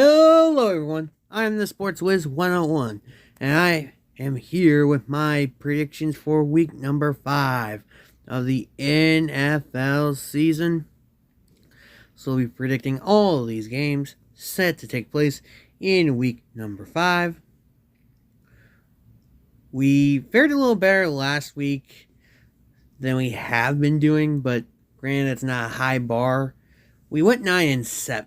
Hello, everyone. I'm the Sports Wiz 101, and I am here with my predictions for week number 5 of the NFL season. So, we'll be predicting all of these games set to take place in week number 5. We fared a little better last week than we have been doing, but granted, it's not a high bar. We went 9-7.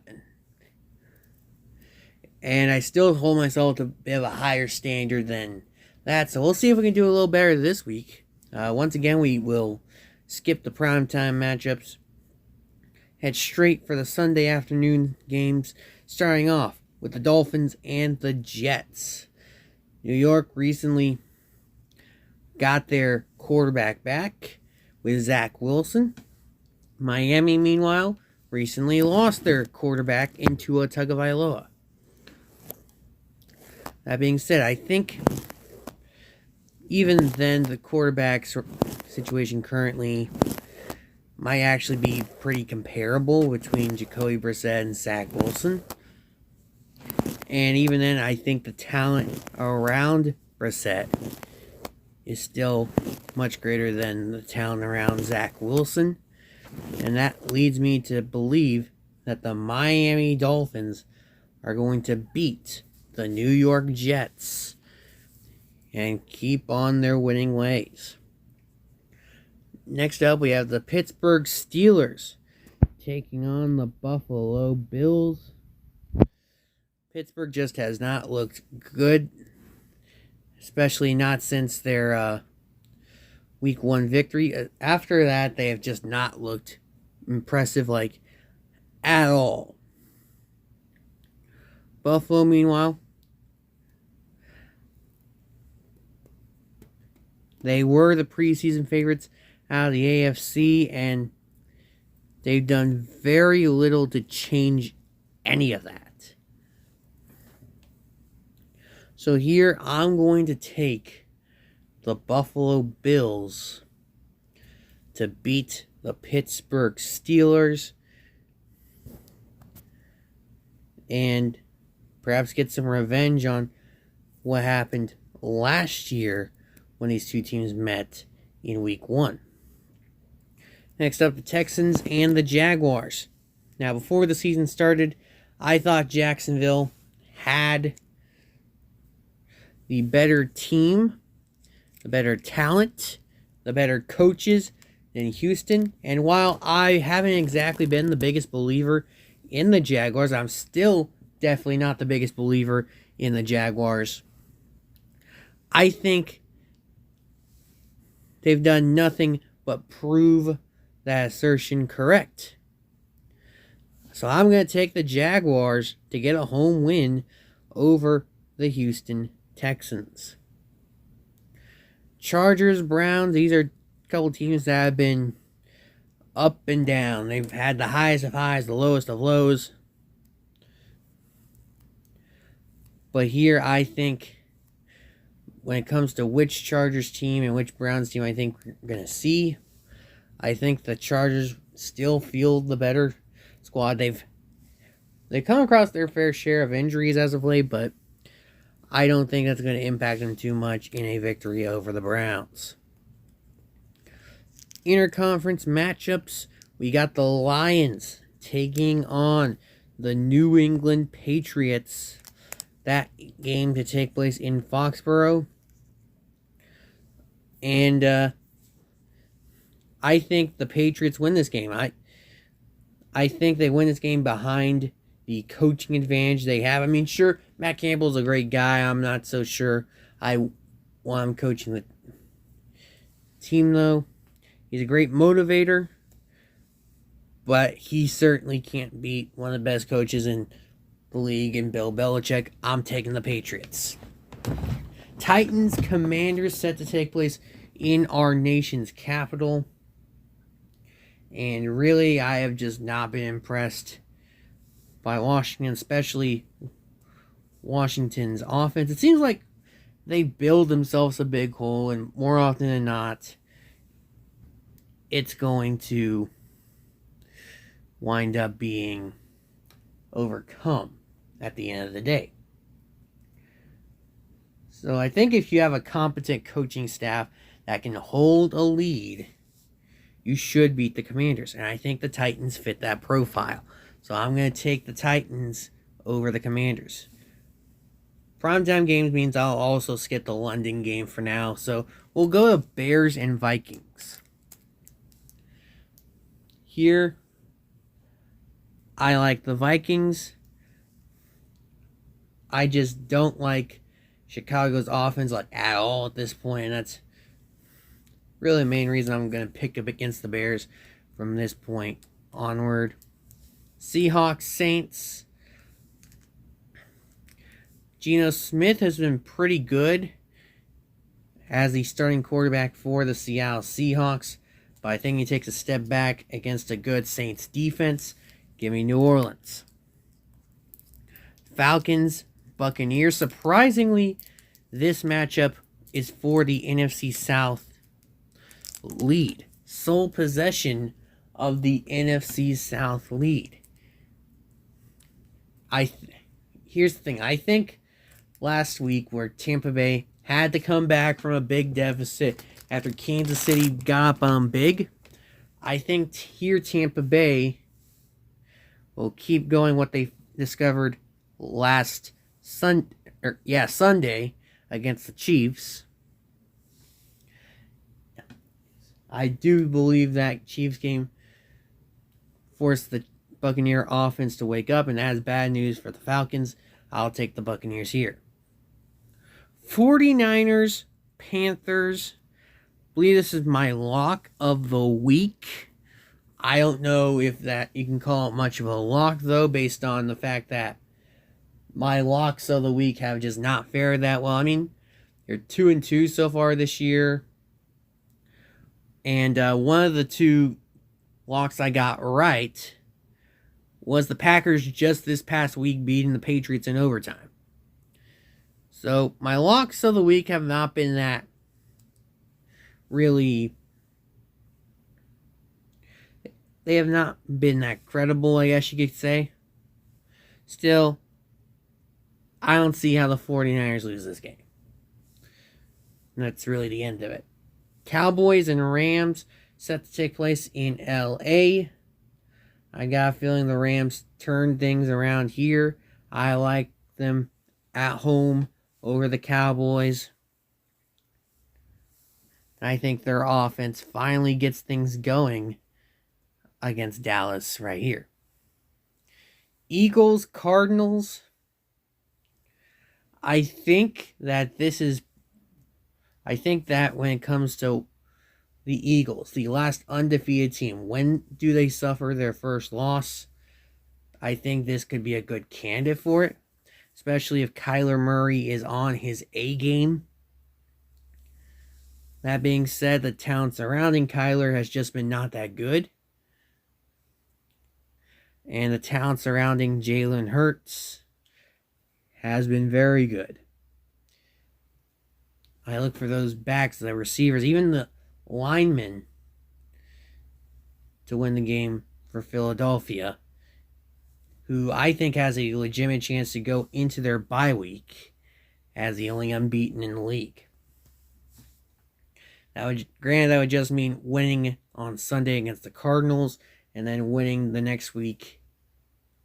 And I still hold myself to a bit of a higher standard than that. So we'll see if we can do a little better this week. Once again, we will skip the primetime matchups. Head straight for the Sunday afternoon games, starting off with the Dolphins and the Jets. New York recently got their quarterback back with Zach Wilson. Miami, meanwhile, recently lost their quarterback in Tua Tagovailoa. That being said, I think even then the quarterback situation currently might actually be pretty comparable between Jacoby Brissett and Zach Wilson. And even then, I think the talent around Brissett is still much greater than the talent around Zach Wilson. And that leads me to believe that the Miami Dolphins are going to beat the New York Jets and keep on their winning ways. Next up, we have the Pittsburgh Steelers taking on the Buffalo Bills. Pittsburgh just has not looked good, especially not since their Week 1 victory. After that, they have just not looked impressive, at all. Buffalo, meanwhile, they were the preseason favorites out of the AFC, and they've done very little to change any of that. So here, I'm going to take the Buffalo Bills to beat the Pittsburgh Steelers and perhaps get some revenge on what happened last year when these two teams met in Week 1. Next up, the Texans and the Jaguars. Now, before the season started, I thought Jacksonville had the better team, the better talent, the better coaches than Houston. And while I haven't exactly been the biggest believer in the Jaguars, I'm still definitely not the biggest believer in the Jaguars. I think they've done nothing but prove that assertion correct. So I'm going to take the Jaguars to get a home win over the Houston Texans. Chargers, Browns, these are a couple teams that have been up and down. They've had the highest of highs, the lowest of lows. But here I think when it comes to which Chargers team and which Browns team I think we're going to see, I think the Chargers still field the better squad. They've come across their fair share of injuries as of late, but I don't think that's going to impact them too much in a victory over the Browns. Interconference matchups, we got the Lions taking on the New England Patriots. That game to take place in Foxborough. And I think the Patriots win this game. I think they win this game behind the coaching advantage they have. I mean, sure, Matt Campbell's a great guy. I'm not so sure I want him coaching the team, though. He's a great motivator, but he certainly can't beat one of the best coaches in the league in Bill Belichick. I'm taking the Patriots. Titans Commanders set to take place in our nation's capital. And really, I have just not been impressed by Washington, especially Washington's offense. It seems like they build themselves a big hole, and more often than not, it's going to wind up being overcome. at the end of the day. So I think if you have a competent coaching staff that can hold a lead, you should beat the Commanders. And I think the Titans fit that profile. So I'm going to take the Titans over the Commanders. Primetime games means I'll also skip the London game for now. So we'll go to Bears and Vikings. Here, I like the Vikings. I just don't like Chicago's offense at all at this point. And that's really the main reason I'm going to pick up against the Bears from this point onward. Seahawks, Saints. Geno Smith has been pretty good as the starting quarterback for the Seattle Seahawks, but I think he takes a step back against a good Saints defense. Give me New Orleans. Falcons, Buccaneers. Surprisingly, this matchup is for the NFC South lead. Sole possession of the NFC South lead. Here's the thing. I think last week where Tampa Bay had to come back from a big deficit after Kansas City got up on big, I think here Tampa Bay will keep going what they discovered last Sunday against the Chiefs. I do believe that Chiefs game forced the Buccaneer offense to wake up, and that is bad news for the Falcons. I'll take the Buccaneers here. 49ers, Panthers. I believe this is my lock of the week. I don't know if that you can call it much of a lock, though, based on the fact that my locks of the week have just not fared that well. I mean, you're 2-2 so far this year. And one of the two locks I got right was the Packers just this past week beating the Patriots in overtime. So my locks of the week have not been that really... They have not been that credible, I guess you could say. Still, I don't see how the 49ers lose this game. And that's really the end of it. Cowboys and Rams set to take place in LA. I got a feeling the Rams turn things around here. I like them at home over the Cowboys. I think their offense finally gets things going against Dallas right here. Eagles, Cardinals. I think that when it comes to the Eagles, the last undefeated team, when do they suffer their first loss? I think this could be a good candidate for it, especially if Kyler Murray is on his A game. That being said, the talent surrounding Kyler has just been not that good. And the talent surrounding Jalen Hurts has been very good. I look for those backs, the receivers, even the linemen to win the game for Philadelphia, who I think has a legitimate chance to go into their bye week as the only unbeaten in the league. That would just mean winning on Sunday against the Cardinals and then winning the next week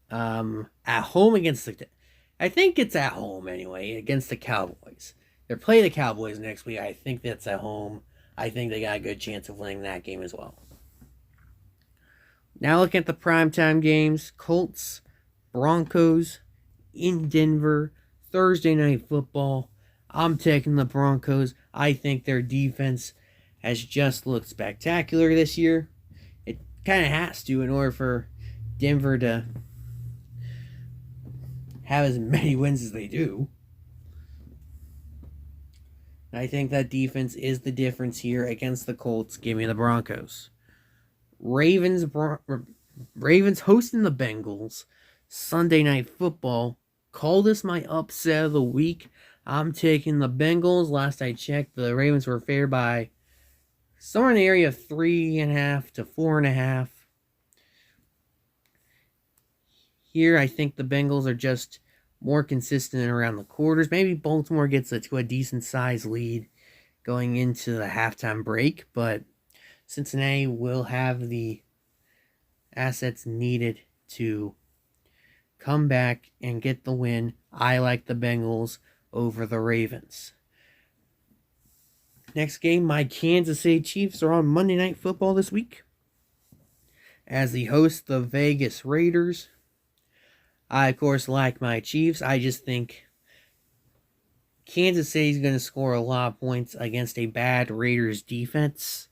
at home against I think it's at home anyway, against the Cowboys. They're playing the Cowboys next week. I think that's at home. I think they got a good chance of winning that game as well. Now looking at the primetime games. Colts, Broncos in Denver. Thursday Night Football. I'm taking the Broncos. I think their defense has just looked spectacular this year. It kind of has to in order for Denver to have as many wins as they do. I think that defense is the difference here against the Colts. Give me the Broncos. Ravens hosting the Bengals. Sunday Night Football. Call this my upset of the week. I'm taking the Bengals. Last I checked, the Ravens were favored by somewhere in the area of 3.5 to 4.5. Here, I think the Bengals are just more consistent around the quarters. Maybe Baltimore gets to a decent sized lead going into the halftime break, but Cincinnati will have the assets needed to come back and get the win. I like the Bengals over the Ravens. Next game, my Kansas City Chiefs are on Monday Night Football this week as the host, the Vegas Raiders. I, of course, like my Chiefs. I just think Kansas City is going to score a lot of points against a bad Raiders defense.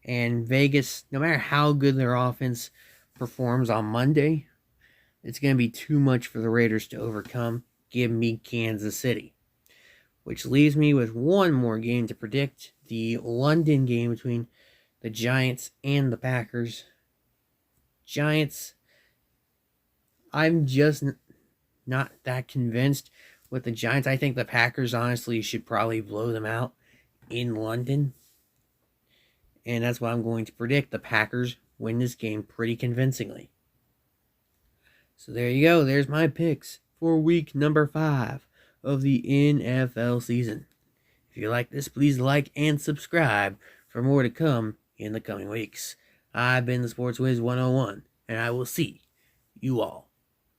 And Vegas, no matter how good their offense performs on Monday, it's going to be too much for the Raiders to overcome. Give me Kansas City. Which leaves me with one more game to predict. The London game between the Giants and the Packers. Giants, I'm just not that convinced with the Giants. I think the Packers, honestly, should probably blow them out in London. And that's why I'm going to predict the Packers win this game pretty convincingly. So there you go. There's my picks for week number 5 of the NFL season. If you like this, please like and subscribe for more to come in the coming weeks. I've been the Sports Wiz 101, and I will see you all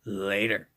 later.